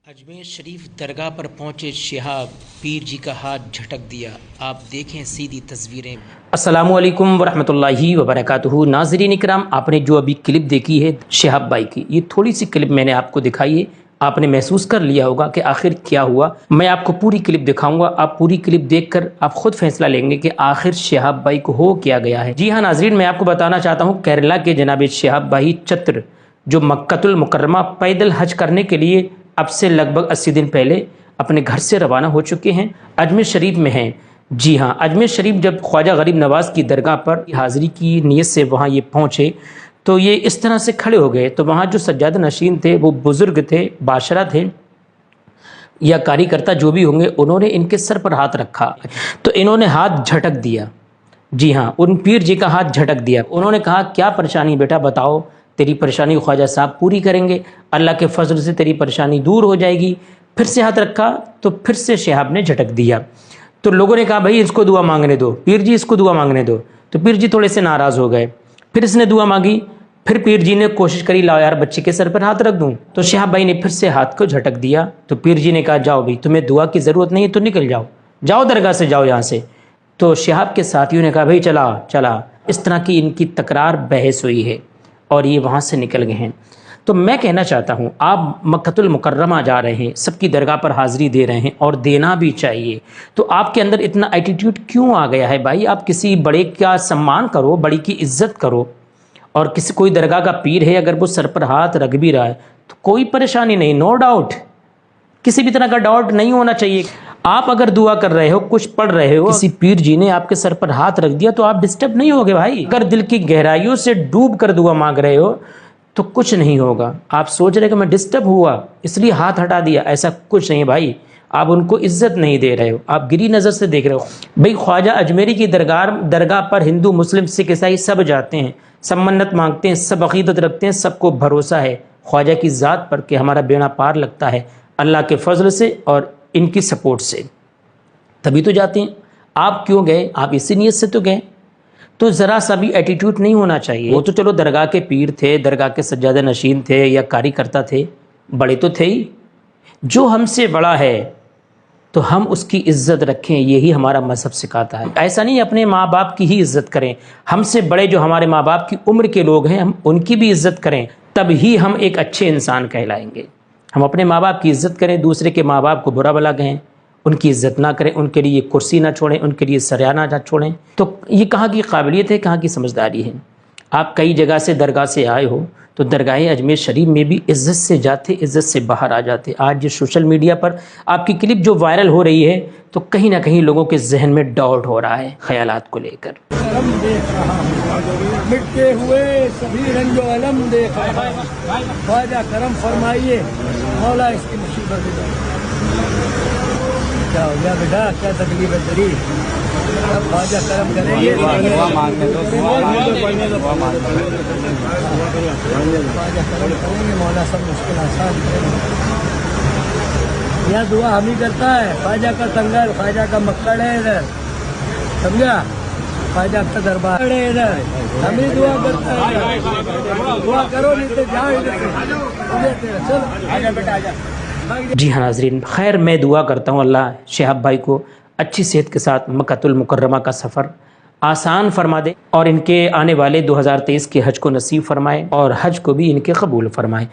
अजमेर शरीफ दरगाह पर पहुंचे शिहाब पीर जी का हाथ झटक दिया। आप देखें सीधी तस्वीरें। अस्सलामुअलैकुम वरहमतुल्लाहि वबरकातुहू। नाज़रीन इकराम, आपने जो अभी क्लिप देखी है शिहाब भाई की, ये थोड़ी सी क्लिप मैंने आपको दिखाई है। आपने महसूस कर लिया होगा कि आखिर क्या हुआ। मैं आपको पूरी क्लिप दिखाऊंगा, आप पूरी क्लिप देखकर आप खुद फैसला लेंगे कि आखिर शिहाब भाई को हो क्या गया है। जी हाँ नाज़रीन, मैं आपको बताना चाहता हूँ केरला के जनाब शिहाब भाई चत्र जो मक्कतुल मुकर्रमा पैदल हज करने के लिए अब से लगभग 80 दिन पहले अपने घर से रवाना हो चुके हैं, अजमेर शरीफ में हैं। जी हाँ, अजमेर शरीफ जब ख्वाजा गरीब नवाज़ की दरगाह पर हाज़िरी की नीयत से वहाँ ये पहुँचे तो ये इस तरह से खड़े हो गए। तो वहाँ जो सज्जाद नशीन थे, वो बुज़ुर्ग थे, बाशरा थे या कार्यकर्ता जो भी होंगे, उन्होंने इनके सर पर हाथ रखा तो इन्होंने हाथ झटक दिया। जी हाँ, उन पीर जी का हाथ झटक दिया। उन्होंने कहा, क्या परेशानी बेटा, बताओ, तेरी परेशानी ख्वाजा साहब पूरी करेंगे, अल्लाह के फजल से तेरी परेशानी दूर हो जाएगी। फिर से हाथ रखा तो फिर से शिहाब ने झटक दिया। तो लोगों ने कहा, भाई इसको दुआ मांगने दो, पीर जी इसको दुआ मांगने दो। तो पीर जी थोड़े से नाराज़ हो गए। फिर इसने दुआ मांगी। फिर पीर जी ने कोशिश करी, लाओ यार बच्चे के सर पर हाथ रख दूं। तो शिहाब भाई ने फिर से हाथ को झटक दिया। तो पीर जी ने कहा, जाओ भाई, तुम्हें दुआ की ज़रूरत नहीं है तो निकल जाओ, जाओ दरगाह से, जाओ यहाँ से। तो शिहाब के साथियों ने कहा, भाई चला चला। इस तरह की इनकी तकरार बहस हुई है और ये वहाँ से निकल गए हैं। तो मैं कहना चाहता हूँ, आप मक्कतुल मुकर्रमा जा रहे हैं, सबकी दरगाह पर हाज़िरी दे रहे हैं और देना भी चाहिए, तो आपके अंदर इतना एटीट्यूड क्यों आ गया है भाई? आप किसी बड़े का सम्मान करो, बड़ी की इज्जत करो। और किसी कोई दरगाह का पीर है, अगर वो सर पर हाथ रख भी रहा है तो कोई परेशानी नहीं, नो डाउट, किसी भी तरह का डाउट नहीं होना चाहिए। आप अगर दुआ कर रहे हो, कुछ पढ़ रहे हो, किसी पीर जी ने आपके सर पर हाथ रख दिया तो आप डिस्टर्ब नहीं होगे भाई। अगर दिल की गहराइयों से डूब कर दुआ मांग रहे हो तो कुछ नहीं होगा। आप सोच रहे कि मैं डिस्टर्ब हुआ इसलिए हाथ हटा दिया, ऐसा कुछ नहीं भाई। आप उनको इज्जत नहीं दे रहे हो, आप गिरी नज़र से देख रहे हो। भाई ख्वाजा अजमेरी की दरगाह पर हिंदू मुस्लिम सिख ईसाई सब जाते हैं, सब मन्नत मांगते हैं, सब अकीदत रखते हैं, सबको भरोसा है ख्वाजा की ज़ात पर कि हमारा बेड़ा पार लगता है अल्लाह के फजल से और इनकी सपोर्ट से, तभी तो जाते हैं। आप क्यों गए? आप इसी नीयत से तो गए। तो ज़रा सा भी एटीट्यूड नहीं होना चाहिए। वो तो चलो दरगाह के पीर थे, दरगाह के सज्जादा नशीन थे या कार्यकर्ता थे, बड़े तो थे ही। जो हमसे बड़ा है तो हम उसकी इज्जत रखें, यही हमारा मजहब सिखाता है। ऐसा नहीं अपने माँ बाप की ही इज्जत करें, हमसे बड़े जो हमारे माँ बाप की उम्र के लोग हैं हम उनकी भी इज्जत करें, तभी हम एक अच्छे इंसान कहलाएंगे। हम अपने माँ बाप की इज्जत करें, दूसरे के माँ बाप को बुरा भला कहें, उनकी इज्जत ना करें, उनके लिए कुर्सी ना छोड़ें, उनके लिए सरियाना ना छोड़ें, तो ये कहाँ की काबिलियत है, कहाँ की समझदारी है? आप कई जगह से दरगाह से आए हो तो दरगाह अजमेर शरीफ में भी इज़्ज़त से जाते, इज़्ज़त से बाहर आ जाते। आज जो सोशल मीडिया पर आपकी क्लिप जो वायरल हो रही है तो कहीं ना कहीं लोगों के जहन में डाउट हो रहा है ख्यालात को लेकर। मिटते हुए सभी रंजो अलम देख रहा है, ख्वाजा करम फरमाइए, मौला इसकी मुसीबत क्या हो गया बेटा, क्या तकलीफ है तेरी? अब ख्वाजा करम करेंगे, ख्वाजा करम करेंगे, मौला सब मुश्किल आसान करेंगे। यह दुआ हम ही करता है, ख्वाजा का संगर, ख्वाजा का मक्कड़ है इधर, समझा? ख्वाजा का दरबार है इधर, हम ही दुआ करता है। दुआ करो नहीं तो जाओ इधर से, चलो आजा बेटा आजा। जी हाँ नाज़रीन, खैर मैं दुआ करता हूँ अल्लाह शिहाब भाई को अच्छी सेहत के साथ मक्कतुल मुकर्रमा का सफ़र आसान फरमा दे और इनके आने वाले 2023 के हज को नसीब फरमाए और हज को भी इनके कबूल फरमाए।